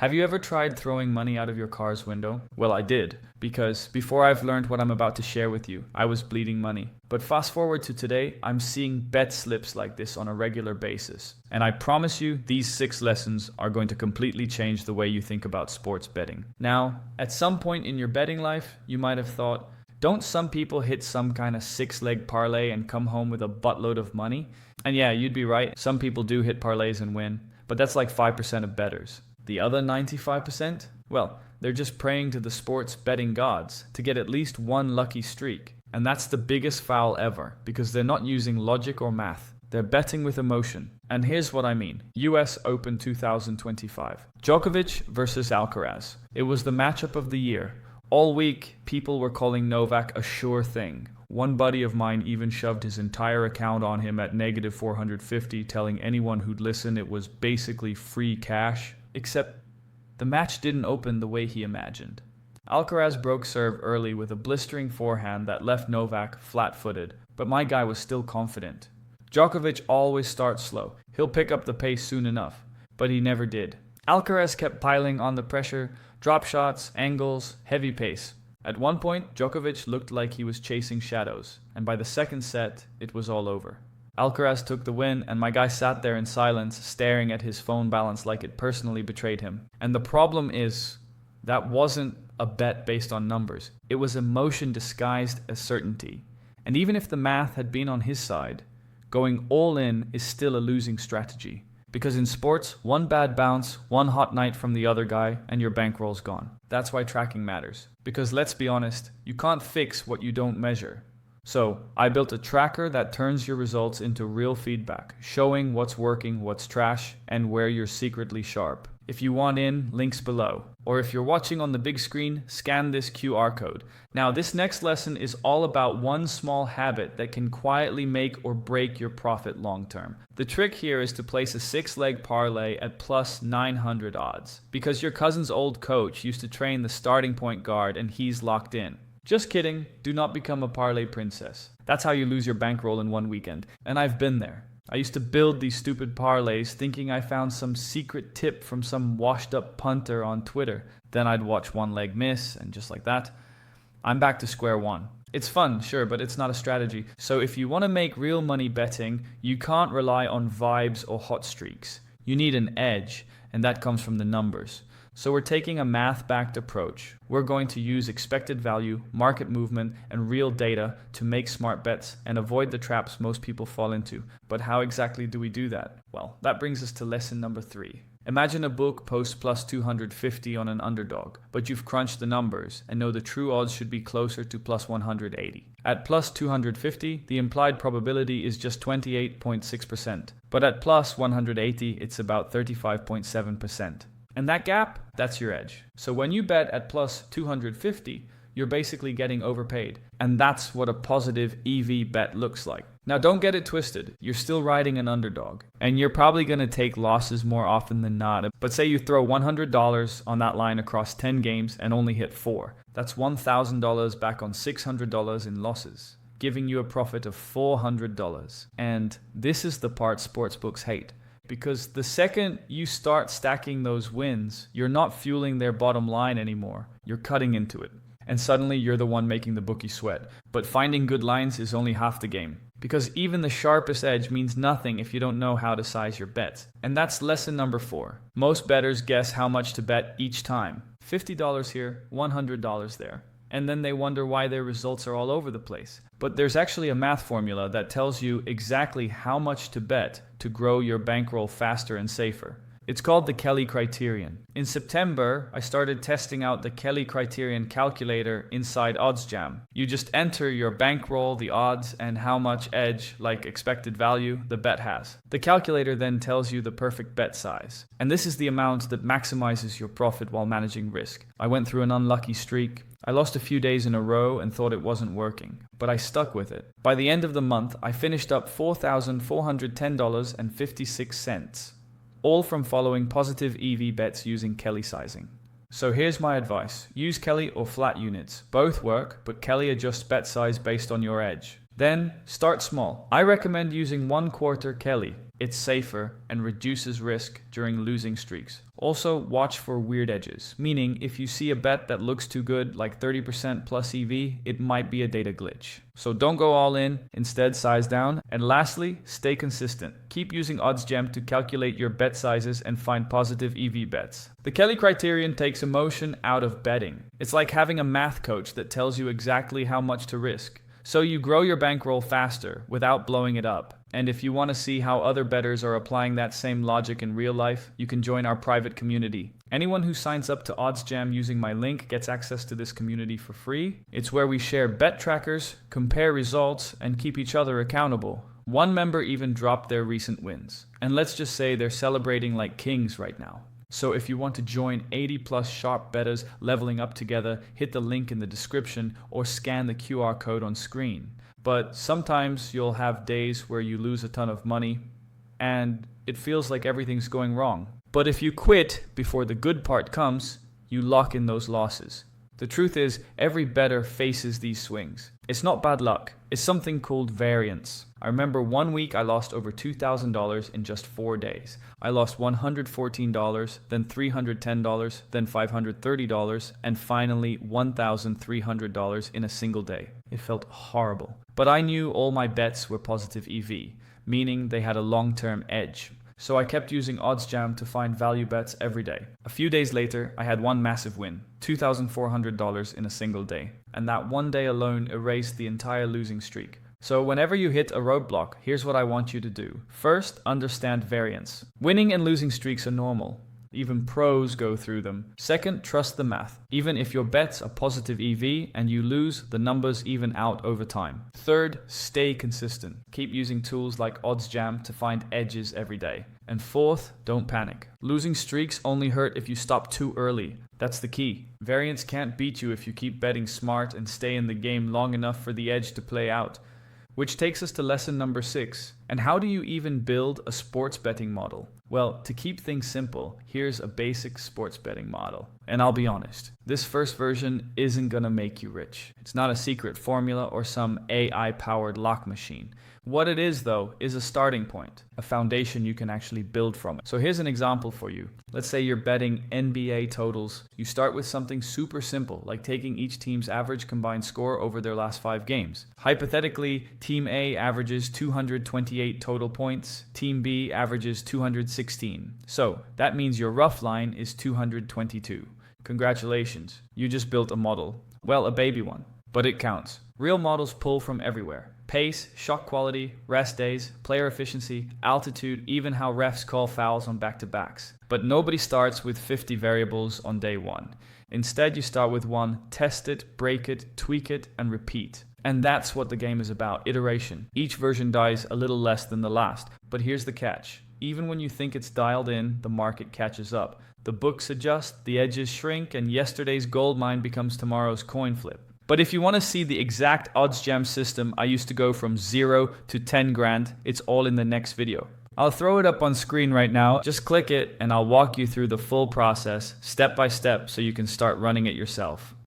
Have you ever tried throwing money out of your car's window? Well, I did, because before I've learned what I'm about to share with you, I was bleeding money. But fast forward to today, I'm seeing bet slips like this on a regular basis. And I promise you, these 6 lessons are going to completely change the way you think about sports betting. Now, at some point in your betting life, you might have thought, don't some people hit some kind of 6-leg parlay and come home with a buttload of money? And yeah, you'd be right. Some people do hit parlays and win, but that's like 5% of bettors. The other 95%? Well, they're just praying to the sports betting gods to get at least one lucky streak. And that's the biggest foul ever, because they're not using logic or math. They're betting with emotion. And here's what I mean. US Open 2025. Djokovic versus Alcaraz. It was the matchup of the year. All week, people were calling Novak a sure thing. One buddy of mine even shoved his entire account on him at negative 450, telling anyone who'd listen it was basically free cash. Except the match didn't open the way he imagined. Alcaraz broke serve early with a blistering forehand that left Novak flat-footed, but my guy was still confident. Djokovic always starts slow. He'll pick up the pace soon enough, but he never did. Alcaraz kept piling on the pressure, drop shots, angles, heavy pace. At one point, Djokovic looked like he was chasing shadows, and by the second set, it was all over. Alcaraz took the win, and my guy sat there in silence, staring at his phone balance like it personally betrayed him. And the problem is, that wasn't a bet based on numbers. It was emotion disguised as certainty. And even if the math had been on his side, going all in is still a losing strategy. Because in sports, one bad bounce, one hot night from the other guy, and your bankroll's gone. That's why tracking matters. Because let's be honest, you can't fix what you don't measure. So, I built a tracker that turns your results into real feedback, showing what's working, what's trash, and where you're secretly sharp. If you want in, links below. Or if you're watching on the big screen, scan this QR code. Now, this next lesson is all about one small habit that can quietly make or break your profit long term. The trick here is to place a 6-leg parlay at plus 900 odds, because your cousin's old coach used to train the starting point guard and he's locked in. Just kidding, do not become a parlay princess. That's how you lose your bankroll in one weekend. And I've been there. I used to build these stupid parlays thinking I found some secret tip from some washed up punter on Twitter. Then I'd watch one leg miss, and just like that, I'm back to square one. It's fun, sure, but it's not a strategy. So if you want to make real money betting, you can't rely on vibes or hot streaks. You need an edge, and that comes from the numbers. So we're taking a math-backed approach. We're going to use expected value, market movement, and real data to make smart bets and avoid the traps most people fall into. But how exactly do we do that? Well, that brings us to lesson number 3. Imagine a book posts plus 250 on an underdog, but you've crunched the numbers and know the true odds should be closer to plus 180. At plus 250, the implied probability is just 28.6%, but at plus 180, it's about 35.7%. And that gap, that's your edge. So when you bet at plus 250, you're basically getting overpaid. And that's what a positive EV bet looks like. Now don't get it twisted. You're still riding an underdog. And you're probably going to take losses more often than not. But say you throw $100 on that line across 10 games and only hit 4. That's $1,000 back on $600 in losses, giving you a profit of $400. And this is the part sportsbooks hate. Because the second you start stacking those wins, you're not fueling their bottom line anymore. You're cutting into it. And suddenly you're the one making the bookie sweat. But finding good lines is only half the game. Because even the sharpest edge means nothing if you don't know how to size your bets. And that's lesson number 4. Most bettors guess how much to bet each time. $50 here, $100 there. And then they wonder why their results are all over the place. But there's actually a math formula that tells you exactly how much to bet to grow your bankroll faster and safer. It's called the Kelly criterion. In September, I started testing out the Kelly criterion calculator inside OddsJam. You just enter your bankroll, the odds, and how much edge, like expected value, the bet has. The calculator then tells you the perfect bet size. And this is the amount that maximizes your profit while managing risk. I went through an unlucky streak. I lost a few days in a row and thought it wasn't working, but I stuck with it. By the end of the month, I finished up $4,410.56. All from following positive EV bets using Kelly sizing. So here's my advice. Use Kelly or flat units. Both work, but Kelly adjusts bet size based on your edge. Then, start small. I recommend using 1/4 Kelly. it's safer, and reduces risk during losing streaks. Also, watch for weird edges, meaning if you see a bet that looks too good, like 30% plus EV, it might be a data glitch. So don't go all in, instead size down. And lastly, stay consistent. Keep using OddsJam to calculate your bet sizes and find positive EV bets. The Kelly criterion takes emotion out of betting. It's like having a math coach that tells you exactly how much to risk. So you grow your bankroll faster without blowing it up. And if you want to see how other bettors are applying that same logic in real life, you can join our private community. Anyone who signs up to OddsJam using my link gets access to this community for free. It's where we share bet trackers, compare results, and keep each other accountable. One member even dropped their recent wins. And let's just say they're celebrating like kings right now. So if you want to join 80 plus sharp bettors leveling up together, hit the link in the description or scan the QR code on screen. But sometimes you'll have days where you lose a ton of money and it feels like everything's going wrong. But if you quit before the good part comes, you lock in those losses. The truth is, every bettor faces these swings. It's not bad luck. It's something called variance. I remember one week I lost over $2,000 in just 4 days. I lost $114, then $310, then $530, and finally $1,300 in a single day. It felt horrible. But I knew all my bets were positive EV, meaning they had a long-term edge. So I kept using OddsJam to find value bets every day. A few days later, I had one massive win, $2,400 in a single day. And that one day alone erased the entire losing streak. So whenever you hit a roadblock, here's what I want you to do. First, understand variance. Winning and losing streaks are normal. Even pros go through them. Second, trust the math. Even if your bets are positive EV and you lose, the numbers even out over time. Third, stay consistent. Keep using tools like OddsJam to find edges every day. And fourth, don't panic. Losing streaks only hurt if you stop too early. That's the key. Variance can't beat you if you keep betting smart and stay in the game long enough for the edge to play out. Which takes us to lesson number 6. And how do you even build a sports betting model? Well, to keep things simple, here's a basic sports betting model. And I'll be honest, this first version isn't gonna make you rich. It's not a secret formula or some AI-powered lock machine. What it is, though, is a starting point, a foundation you can actually build from it. So here's an example for you. Let's say you're betting NBA totals. You start with something super simple, like taking each team's average combined score over their last 5 games. Hypothetically, Team A averages 228 total points, Team B averages 216. So that means your rough line is 222. Congratulations, you just built a model. Well, a baby one, but it counts. Real models pull from everywhere. Pace, shot quality, rest days, player efficiency, altitude, even how refs call fouls on back-to-backs. But nobody starts with 50 variables on day one. Instead, you start with one, test it, break it, tweak it, and repeat. And that's what the game is about, iteration. Each version dies a little less than the last. But here's the catch. Even when you think it's dialed in, the market catches up. The books adjust, the edges shrink, and yesterday's gold mine becomes tomorrow's coin flip. But if you want to see the exact OddsJam system I used to go from 0 to 10 grand, it's all in the next video. I'll throw it up on screen right now. Just click it and I'll walk you through the full process, step by step, so you can start running it yourself.